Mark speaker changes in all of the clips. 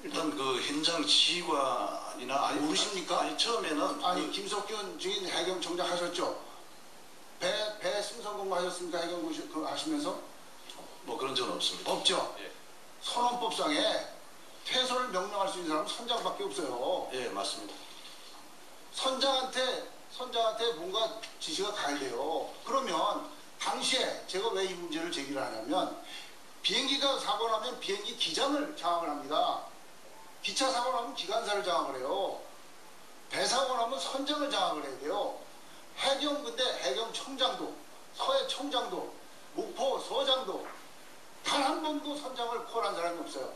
Speaker 1: 일단 그 현장 지휘관이나 아니,
Speaker 2: 모르십니까?
Speaker 1: 아니 처음에는
Speaker 2: 아니 김석균 증인 해경청장 하셨죠? 배 승선 근무하셨습니까? 해경 그 하시면서?
Speaker 1: 뭐 그런 적은 없습니다.
Speaker 2: 없죠.
Speaker 1: 예.
Speaker 2: 선언법상에 퇴소를 명령할 수 있는 사람은 선장밖에 없어요.
Speaker 1: 예, 맞습니다.
Speaker 2: 선장한테 뭔가 지시가 가야 돼요. 그러면 당시에 제가 왜 이 문제를 제기를 하냐면 비행기가 사고 나면 비행기 기장을 장악을 합니다. 기차 사고 나면 기관사를 장악을 해요. 배 사고 나면 선장을 장악을 해야 돼요. 해경 근데 해경청장도 서해청장도 목포 서장도 단 한 번도 선장을 콜한 사람이 없어요.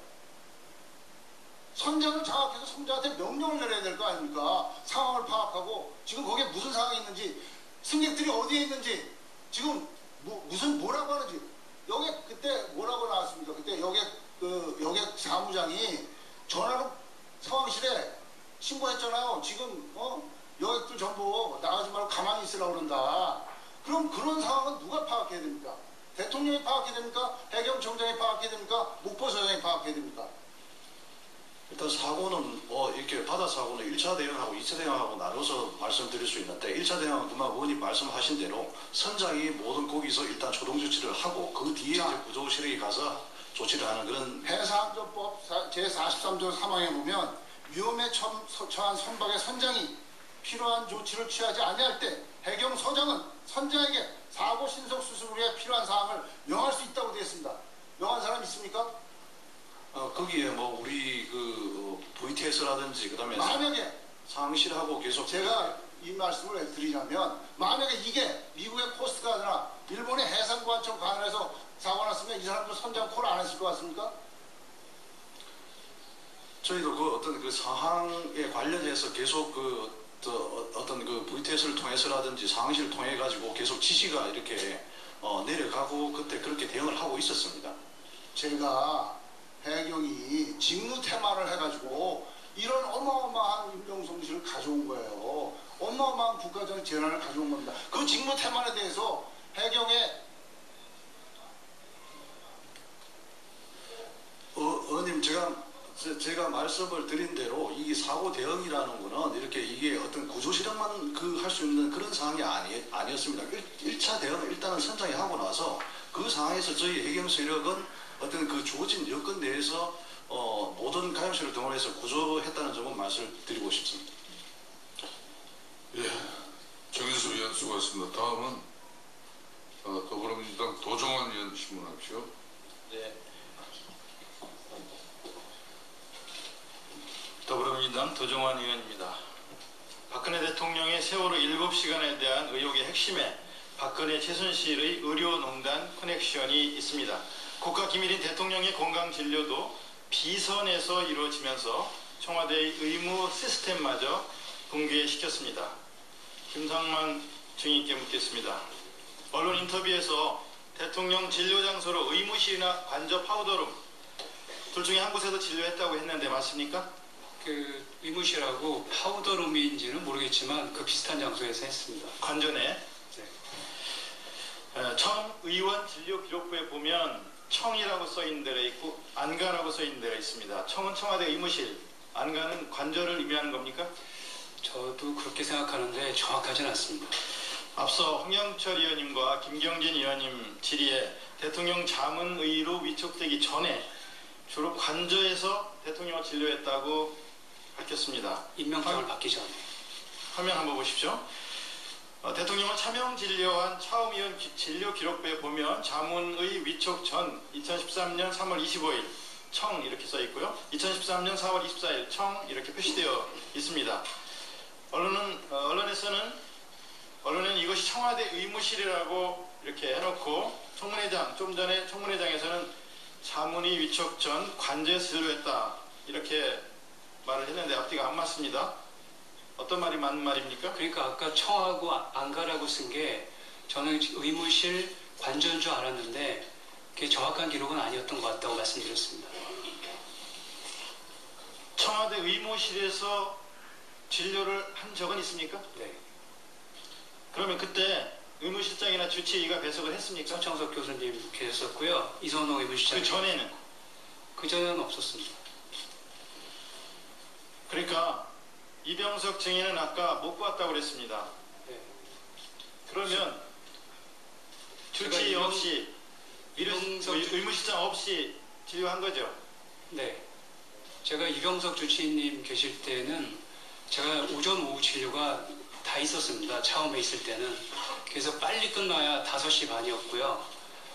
Speaker 2: 선장을 장악해서 선장한테 명령을 내려야 될 거 아닙니까? 상황을 파악하고 지금 거기에 무슨 상황이 있는지 승객들이 어디에 있는지 지금 뭐라고 하는지 여객 그때 뭐라고 나왔습니까? 그때 여객 사무장이 전화로 상황실에 신고했잖아요. 지금 여객들 전부 나가지 말고 가만히 있으라고 그런다. 그럼 그런 상황은 누가 파악해야 됩니까? 대통령이 파악해야 됩니까? 해경청장이 파악해야 됩니까? 목포서장이 파악해야 됩니까?
Speaker 1: 일단 사고는 이렇게 바다 사고는 1차 대응하고 2차 대응하고 나눠서 말씀드릴 수 있는데 1차 대응은 그만 의원님 말씀하신 대로 선장이 모든 거기서 일단 초동 조치를 하고 그 뒤에 이제 구조실에 가서 조치를 하는 그런
Speaker 2: 해사안전법 제43조 3항에 보면 위험에 처한 선박의 선장이 필요한 조치를 취하지 아니할 때 해경서장은 선장에게 사고 신속 수습을 위해 필요한 사항을 명할 수 있다고 되어 있습니다. 명한 사람 있습니까?
Speaker 1: 거기에 뭐 우리 그 VTS라든지 그다음에
Speaker 2: 만약에
Speaker 1: 상실하고 계속
Speaker 2: 제가 이 말씀을 왜 드리냐면 만약에 이게 미국의 코스트가드나 일본의 해상보안청 관할에서 사고 났으면 이 사람들 선장 콜 안 했을 것 같습니까?
Speaker 1: 저희도 그 어떤 그 상황에 관련해서 계속 어떤 그 VTS를 통해서라든지 상황실을 통해 가지고 계속 지시가 이렇게 내려가고 그때 그렇게 대응을 하고 있었습니다.
Speaker 2: 제가 해경이 직무 태만을 해가지고 이런 어마어마한 임명성실을 가져온 거예요. 어마어마한 국가적 재난을 가져온 겁니다. 그 직무 태만에 대해서 해경의
Speaker 1: 의원님 제가 말씀을 드린 대로 이 사고 대응이라는 거는 이렇게 이게 어떤 구조 실행만 할 수 있는 그런 상황이 아니었습니다. 1차 대응을 일단은 선장이 하고 나서 그 상황에서 저희 해경 세력은 어떤 그 주어진 여건 내에서 모든 가용실을 동원해서 구조했다는 점은 말씀드리고 싶습니다.
Speaker 3: 예, 정인수 위원 수고하셨습니다. 다음은 더불어민주당 도정환 위원 질문하십시오.
Speaker 4: 네. 더불어민주당 도정환 의원입니다. 박근혜 대통령의 세월호 7시간에 대한 의혹의 핵심에 박근혜 최순실의 의료농단 커넥션이 있습니다. 국가기밀인 대통령의 건강진료도 비선에서 이루어지면서 청와대의 의무 시스템마저 붕괴시켰습니다. 김상만 증인께 묻겠습니다. 언론 인터뷰에서 대통령 진료장소로 의무실이나 관저 파우더룸 둘 중에 한 곳에서 진료했다고 했는데 맞습니까?
Speaker 5: 그 의무실하고 파우더룸인지는 모르겠지만 그 비슷한 장소에서 했습니다.
Speaker 4: 관전에
Speaker 5: 네.
Speaker 4: 청 의원 진료 기록부에 보면 청이라고 써있는 데가 있고 안가라고 써있는 데가 있습니다. 청은 청와대 의무실, 안가는 관저를 의미하는 겁니까?
Speaker 5: 저도 그렇게 생각하는데 정확하진 않습니다.
Speaker 4: 앞서 황영철 의원님과 김경진 의원님 질의에 대통령 자문의로 위촉되기 전에 주로 관저에서 대통령을 진료했다고 밝혔습니다.
Speaker 5: 임명장을 받기 전에.
Speaker 4: 화면 한번 보십시오. 대통령을 차명 진료한 차움의원 진료 기록부에 보면 자문의 위촉 전 2013년 3월 25일 청 이렇게 써 있고요. 2013년 4월 24일 청 이렇게 표시되어 있습니다. 언론에는 이것이 청와대 의무실이라고 이렇게 해놓고 청문회장, 좀 전에 청문회장에서는 자문의 위촉 전 관저에서 진료했다 이렇게 말을 했는데 앞뒤가 안 맞습니다. 어떤 말이 맞는 말입니까?
Speaker 5: 그러니까 아까 청하고 안가라고 쓴 게 저는 의무실 관저인 줄 알았는데 그게 정확한 기록은 아니었던 것 같다고 말씀드렸습니다.
Speaker 4: 청와대 의무실에서 진료를 한 적은 있습니까?
Speaker 5: 네.
Speaker 4: 그러면 그때 의무실장이나 주치의가 배석을 했습니까?
Speaker 5: 서창석 교수님 계셨었고요. 이선호 의무실장.
Speaker 4: 그 전에는?
Speaker 5: 그 전에는 없었습니다.
Speaker 4: 그러니까 이병석 증인은 아까 못 봤다고 그랬습니다.
Speaker 5: 네.
Speaker 4: 그러면
Speaker 5: 제가
Speaker 4: 주치 없이
Speaker 5: 이병석
Speaker 4: 의무실장 없이 진료한 거죠?
Speaker 5: 네. 제가 이병석 주치의님 계실 때는 제가 오전 오후 진료가 다 있었습니다. 처음에 있을 때는. 그래서 빨리 끝나야 5시 반이었고요.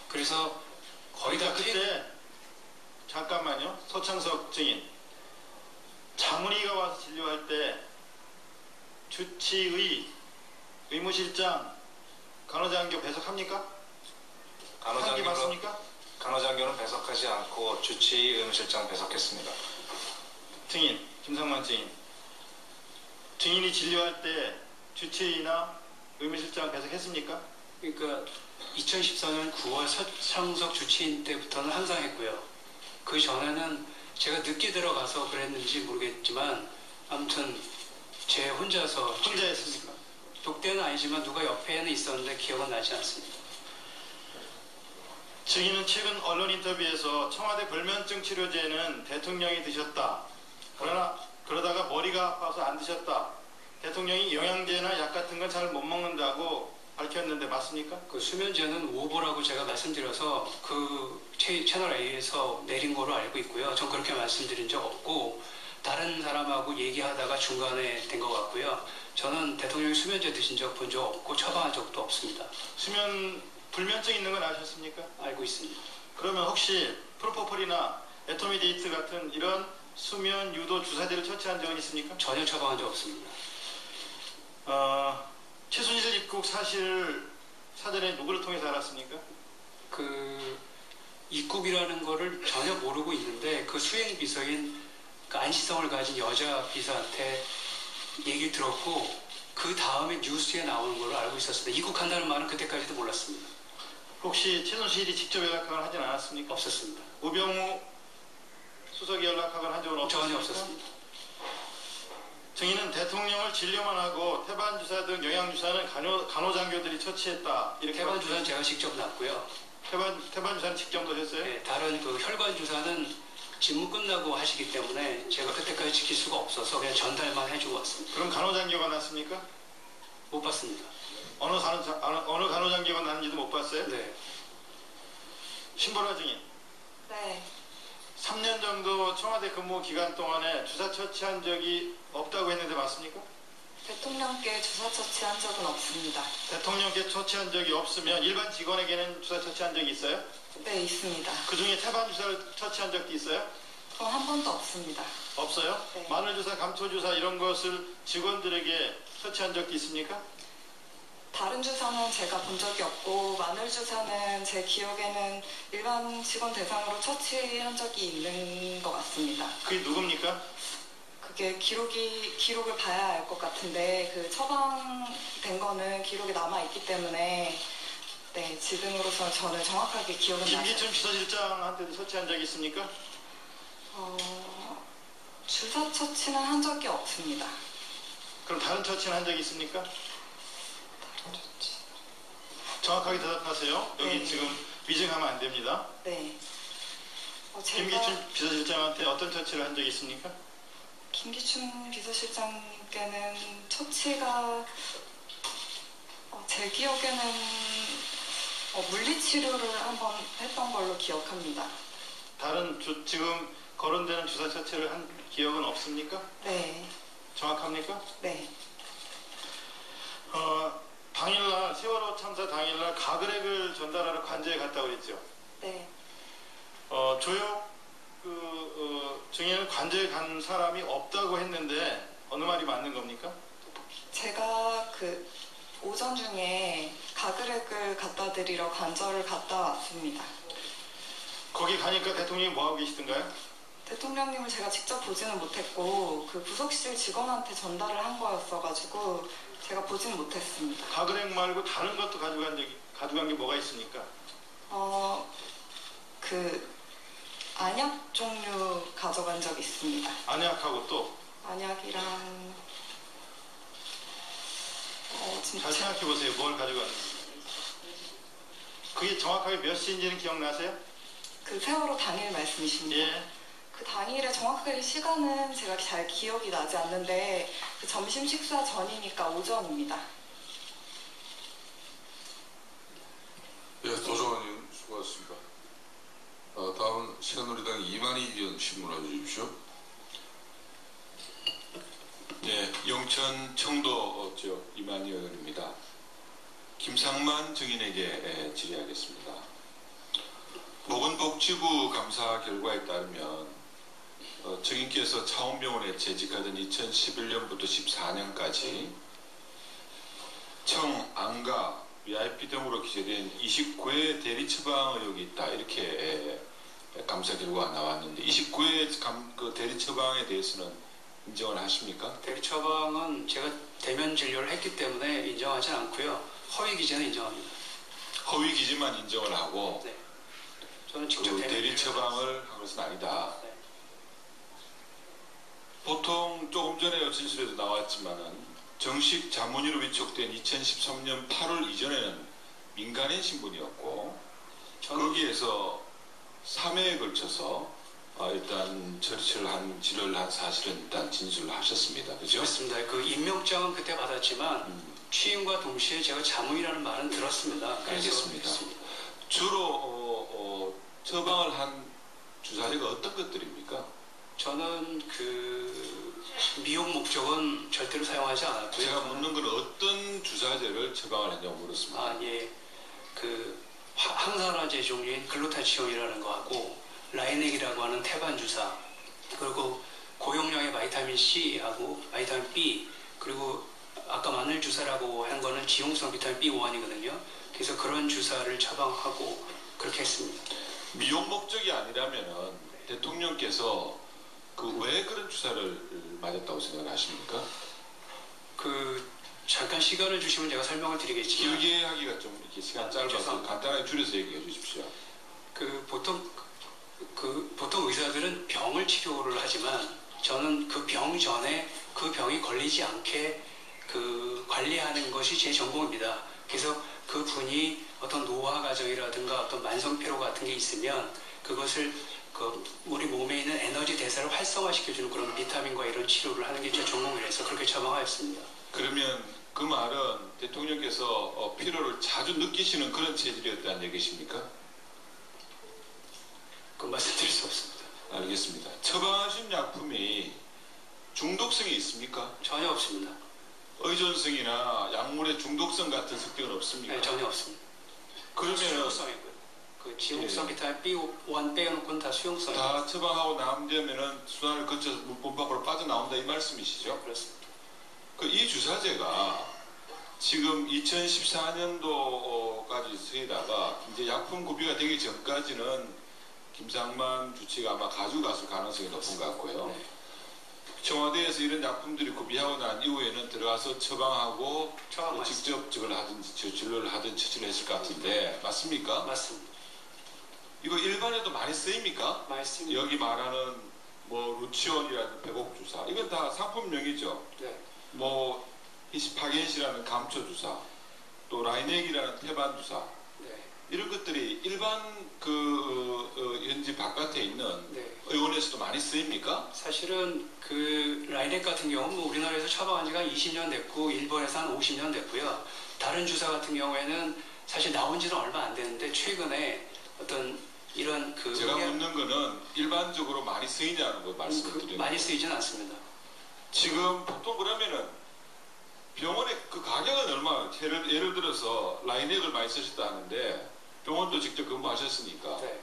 Speaker 5: 그래서 거의 다
Speaker 4: 그때 잠깐만요. 서창석 증인. 장문의가 와서 진료할 때 주치의, 의무실장, 간호장교 배석합니까? 한게 맞습니까?
Speaker 6: 간호장교는 배석하지 않고 주치의 의무실장 배석했습니다.
Speaker 4: 증인, 김상만 증인. 증인이 진료할 때 주치의나 의무실장 배석했습니까?
Speaker 5: 그러니까 2014년 9월 서창석 주치의 때부터는 항상 했고요. 그 전에는 제가 늦게 들어가서 그랬는지 모르겠지만 아무튼 제 혼자서
Speaker 4: 혼자 했습니까?
Speaker 5: 독대는 아니지만 누가 옆에는 있었는데 기억은 나지 않습니다.
Speaker 4: 증인은 최근 언론 인터뷰에서 청와대 불면증 치료제는 대통령이 드셨다. 그러다가 머리가 아파서 안 드셨다. 대통령이 영양제나 약 같은 건 잘 못 먹는다고 밝혔는데 맞습니까?
Speaker 5: 그 수면제는 오보라고 제가 말씀드려서 그 채널 A에서 내린 거로 알고 있고요. 전 그렇게 말씀드린 적 없고 다른 사람하고 얘기하다가 중간에 된 것 같고요. 저는 대통령이 수면제 드신 적 본 적 없고 처방한 적도 없습니다.
Speaker 4: 불면증 있는 건 아셨습니까?
Speaker 5: 알고 있습니다.
Speaker 4: 그러면 혹시 프로포폴이나 에토미데이트 같은 이런 수면 유도 주사제를 처치한 적은 있습니까?
Speaker 5: 전혀 처방한 적 없습니다.
Speaker 4: 최순실 입국 사실을 사전에 누구를 통해서 알았습니까?
Speaker 5: 그 입국이라는 거를 전혀 모르고 있는데 그 수행 비서인 그 안시성을 가진 여자 비서한테 얘기를 들었고 그 다음에 뉴스에 나오는 걸로 알고 있었습니다. 입국한다는 말은 그때까지도 몰랐습니다.
Speaker 4: 혹시 최순실이 직접 연락하거나 하진 않았습니까?
Speaker 5: 없었습니다.
Speaker 4: 우병우 수석이 연락하거나 한 적은 없었습니까?
Speaker 5: 전혀 없었습니다.
Speaker 4: 증인은 대통령을 진료만 하고 태반 주사 등 영양 주사는 간호장교들이 처치했다. 이렇게
Speaker 5: 태반 주사는 제가 직접 놨고요.
Speaker 4: 태반 주사는 직접 넣으셨어요?
Speaker 5: 네, 다른 그 혈관 주사는 직무 끝나고 하시기 때문에 제가 그때까지 지킬 수가 없어서 그냥 전달만 해주고 왔습니다.
Speaker 4: 그럼 간호장교가 났습니까?
Speaker 5: 못 봤습니다.
Speaker 4: 어느 간호장교가 났는지도 못 봤어요?
Speaker 5: 네.
Speaker 4: 신보라 증인.
Speaker 7: 네,
Speaker 4: 3년 정도 청와대 근무 기간 동안에 주사 처치한 적이 없다고 했는데 맞습니까?
Speaker 7: 대통령께 주사 처치한 적은 없습니다.
Speaker 4: 대통령께 처치한 적이 없으면 일반 직원에게는 주사 처치한 적이 있어요?
Speaker 7: 네, 있습니다.
Speaker 4: 그 중에 태반 주사를 처치한 적도 있어요?
Speaker 7: 그건 한 번도 없습니다.
Speaker 4: 없어요?
Speaker 7: 네.
Speaker 4: 마늘 주사, 감초 주사 이런 것을 직원들에게 처치한 적도 있습니까?
Speaker 7: 다른 주사는 제가 본 적이 없고 마늘 주사는 제 기억에는 일반 직원 대상으로 처치한 적이 있는 것 같습니다.
Speaker 4: 그게 누굽니까?
Speaker 7: 그게 기록을 봐야 알 것 같은데 그 처방된 거는 기록에 남아 있기 때문에 네, 지금으로서 저는 정확하게 기억은 나지
Speaker 4: 김기춘 비서실장한테도 처치한 적이 있습니까?
Speaker 7: 주사 처치는 한 적이 없습니다.
Speaker 4: 그럼 다른 처치는 한 적이 있습니까? 정확하게 대답하세요. 여기
Speaker 7: 네.
Speaker 4: 지금 위증하면 안 됩니다.
Speaker 7: 네. 제가
Speaker 4: 김기춘 비서실장한테 어떤 처치를 한 적이 있습니까?
Speaker 7: 김기춘 비서실장님께는 처치가 제 기억에는 물리치료를 한번 했던 걸로 기억합니다.
Speaker 4: 다른 지금 거론되는 주사 처치를 한 기억은 없습니까?
Speaker 7: 네,
Speaker 4: 정확합니까?
Speaker 7: 네,
Speaker 4: 당일날 세월호 참사 당일날 가그렉을 전달하러 관저에 갔다고 그랬죠.
Speaker 7: 네.
Speaker 4: 조혁 증인은 관저에 간 사람이 없다고 했는데 어느 말이 맞는 겁니까?
Speaker 7: 제가 그 오전 중에 가그렉을 갖다 드리러 관저를 갔다 왔습니다.
Speaker 4: 거기 가니까 대통령이 뭐하고 계시던가요?
Speaker 7: 대통령님을 제가 직접 보지는 못했고 그 부속실 직원한테 전달을 한 거였어가지고 제가 보지는 못했습니다.
Speaker 4: 가그렉 말고 다른 것도 가져간 게 뭐가 있습니까?
Speaker 7: 그 안약 종류 가져간 적 있습니다.
Speaker 4: 안약하고 또
Speaker 7: 안약이랑
Speaker 4: 잘 생각해 보세요. 뭘 가져갔는지. 그게 정확하게 몇 시인지는 기억나세요?
Speaker 7: 그 세월호 당일 말씀이십니까?
Speaker 4: 예.
Speaker 7: 그 당일에 정확하게 시간은 제가 잘 기억이 나지 않는데 그 점심 식사 전이니까 오전입니다.
Speaker 3: 예, 도정환 의원 수고하셨습니다. 다음은 새누리당 이만희 의원 신문해 주십시오.
Speaker 8: 네, 영천 청도 지역 이만희 의원입니다. 김상만 증인에게 질의하겠습니다. 보건복지부 감사 결과에 따르면 증인께서 차원병원에 재직하던 2011년부터 14년까지 청, 안가, VIP 등으로 기재된 29회 대리 처방 의혹이 있다 이렇게 감사 결과가 나왔는데 29회 그 대리 처방에 대해서는 인정을 하십니까?
Speaker 5: 대리 처방은 제가 대면 진료를 했기 때문에 인정하지 않고요. 허위 기재는 인정합니다.
Speaker 8: 허위 기재만 인정을 하고
Speaker 5: 네. 저는 직접
Speaker 8: 그
Speaker 5: 대면
Speaker 8: 대리
Speaker 5: 진료를
Speaker 8: 처방을 한 것은 아니다.
Speaker 5: 네.
Speaker 8: 보통 조금 전에 진술에도 나왔지만은 정식 자문위로 위촉된 2013년 8월 이전에는 민간인 신분이었고 거기에서 3회에 걸쳐서 일단 진료를 한 사실은 일단 진술을 하셨습니다. 그죠?
Speaker 5: 그렇습니다. 그 임명장은 그때 받았지만 취임과 동시에 제가 자문이라는 말은 들었습니다. 그래서
Speaker 8: 알겠습니다.
Speaker 5: 했습니다.
Speaker 8: 주로 처방을 한 주사제가 어떤 것들입니까?
Speaker 5: 저는 그 미용 목적은 절대로 사용하지 않았고요.
Speaker 8: 제가 묻는 건 어떤 주사제를 처방을 했냐고 물었습니다.
Speaker 5: 아, 예. 그 항산화제 종류인 글루타치온이라는 거하고 라이넥이라고 하는 태반 주사, 그리고 고용량의 바이타민 C하고 바이타민 B, 그리고 아까 마늘 주사라고 한 거는 지용성 비타민 B1이거든요. 그래서 그런 주사를 처방하고 그렇게 했습니다.
Speaker 8: 미용 목적이 아니라면은 대통령께서 왜 그런 주사를 맞았다고 생각하십니까?
Speaker 5: 그 잠깐 시간을 주시면 제가 설명을 드리겠지만
Speaker 8: 길게 하기가 좀 이렇게 시간 짧아서
Speaker 5: 죄송합니다.
Speaker 8: 간단하게 줄여서 얘기해 주십시오.
Speaker 5: 그 보통 의사들은 병을 치료를 하지만 저는 그 병 전에 그 병이 걸리지 않게 그 관리하는 것이 제 전공입니다. 그래서 그 분이 어떤 노화 과정이라든가 어떤 만성 피로 같은 게 있으면 그것을 우리 몸에 있는 에너지 대사를 활성화시켜주는 그런 비타민과 이런 치료를 하는 게 제 전공이라서 그렇게 처방하였습니다.
Speaker 8: 그러면 그 말은 대통령께서 피로를 자주 느끼시는 그런 체질이었다는 얘기십니까?
Speaker 5: 그 말씀드릴 수 없습니다.
Speaker 8: 알겠습니다. 처방하신 약품이 중독성이 있습니까?
Speaker 5: 전혀 없습니다.
Speaker 8: 의존성이나 약물의 중독성 같은 특징은 없습니까?
Speaker 5: 네, 전혀 없습니다.
Speaker 8: 그러면
Speaker 5: 수용성이고요. 그 지용성
Speaker 8: 예.
Speaker 5: 비타민 B1 빼놓고는 다 수용성이고
Speaker 8: 다 처방하고 나오면은 수단을 거쳐서 몸 밖으로 빠져나온다 이 말씀이시죠?
Speaker 5: 그렇습니다.
Speaker 8: 이 주사제가 지금 2014년도까지 쓰이다가 이제 약품 구비가 되기 전까지는 김상만 주치가 아마 가져갔을 가능성이 높은 것 같고요.
Speaker 5: 네.
Speaker 8: 청와대에서 이런 약품들이 구비하고 난 이후에는 들어가서 처방하고
Speaker 5: 처방
Speaker 8: 직접 진료를 하든 처치를 했을 것 같은데 맞습니까?
Speaker 5: 맞습니다.
Speaker 8: 이거 일반에도 많이 쓰입니까?
Speaker 5: 맞습니다.
Speaker 8: 여기 말하는 뭐 루치온이라는 배복 주사 이건 다 상품명이죠.
Speaker 5: 네.
Speaker 8: 뭐 히시파겐시라는 감초 주사, 또 라이넥이라는 태반 주사
Speaker 5: 네.
Speaker 8: 이런 것들이 일반 현지 바깥에 있는
Speaker 5: 네.
Speaker 8: 의원에서도 많이 쓰입니까?
Speaker 5: 사실은 그 라이넥 같은 경우는 뭐 우리나라에서 처방한 지가 20년 됐고 일본에서 한 50년 됐고요. 다른 주사 같은 경우에는 사실 나온 지는 얼마 안 됐는데 최근에 어떤 이런
Speaker 8: 제가 묻는 거는 일반적으로 많이 쓰이냐는 거 말씀을 드리는
Speaker 5: 많이 쓰이진 않습니다.
Speaker 8: 지금 보통 그러면은 병원의 그 가격은 얼마나 예를 들어서 라이넥을 많이 쓰셨다 하는데 병원도 직접 근무하셨으니까
Speaker 5: 네.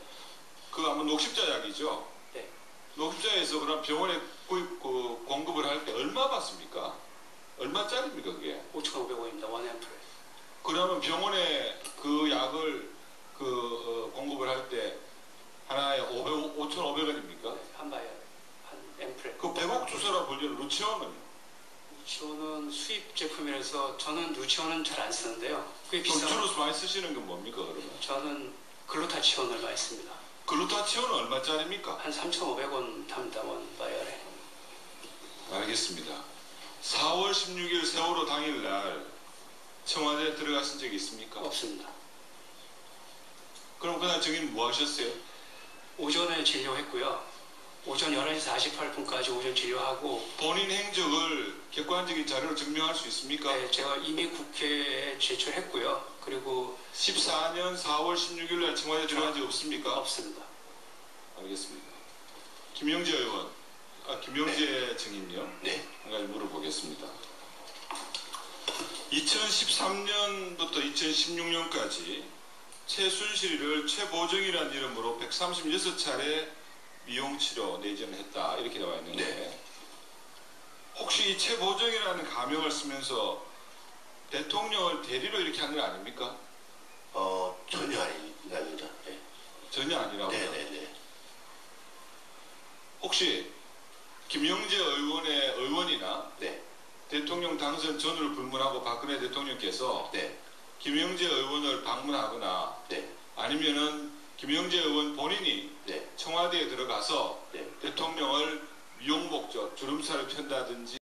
Speaker 8: 그 아마 녹십자 약이죠.
Speaker 5: 네.
Speaker 8: 녹십자에서 그럼 병원에 공급을 할 때 얼마 받습니까? 얼마짜리입니까 그게?
Speaker 5: 5,500원입니다. 원 앰플에.
Speaker 8: 그러면 병원에 그 약을 공급을 할 때 하나에 5,500원입니까?
Speaker 5: 네. 한 바이알, 한 앰플에.
Speaker 8: 그 배복 주사라 불리는 루치온은
Speaker 5: 루치온은 수입 제품이라서 저는 루치온은 잘 안 쓰는데요. 꽤
Speaker 8: 그럼
Speaker 5: 비싼.
Speaker 8: 주로 많이 쓰시는 건 뭡니까 그러면?
Speaker 5: 저는 글루타치온을 많이 씁니다.
Speaker 8: 글루타치온은 얼마짜리입니까?
Speaker 5: 한 3,500원 합니다. 원 바이알에.
Speaker 8: 알겠습니다. 4월 16일 세월호 당일날 청와대에 들어가신 적이 있습니까?
Speaker 5: 없습니다.
Speaker 8: 그럼 그날 증인 뭐 하셨어요?
Speaker 5: 오전에 진료했고요. 오전 11시 48분까지 오전 진료하고
Speaker 8: 본인 행적을 객관적인 자료로 증명할 수 있습니까?
Speaker 5: 네, 제가 이미 국회에 제출했고요. 그리고
Speaker 8: 14년 4월 16일 날 청와대 들어간 적 없습니까?
Speaker 5: 없습니다.
Speaker 8: 알겠습니다. 김영재 의원, 김영재 증인요?
Speaker 9: 네.
Speaker 8: 한 가지 물어보겠습니다. 2013년부터 2016년까지 최순실을 최보정이라는 이름으로 136차례 미용치료 내전을 했다 이렇게 나와 있는데
Speaker 9: 네.
Speaker 8: 혹시 이 최보정이라는 가명을 쓰면서 대통령을 대리로 이렇게 한 건 아닙니까?
Speaker 9: 전혀 아닙니다. 네.
Speaker 8: 전혀 아니라고요.
Speaker 9: 네네네.
Speaker 8: 혹시 김영재 의원이나
Speaker 9: 네.
Speaker 8: 대통령 당선 전후를 불문하고 박근혜 대통령께서
Speaker 9: 네.
Speaker 8: 김영재 의원을 방문하거나
Speaker 9: 네.
Speaker 8: 아니면은 김영재 의원 본인이
Speaker 9: 네.
Speaker 8: 청와대에 들어가서
Speaker 9: 네.
Speaker 8: 대통령을 미용 목적, 주름살을 편다든지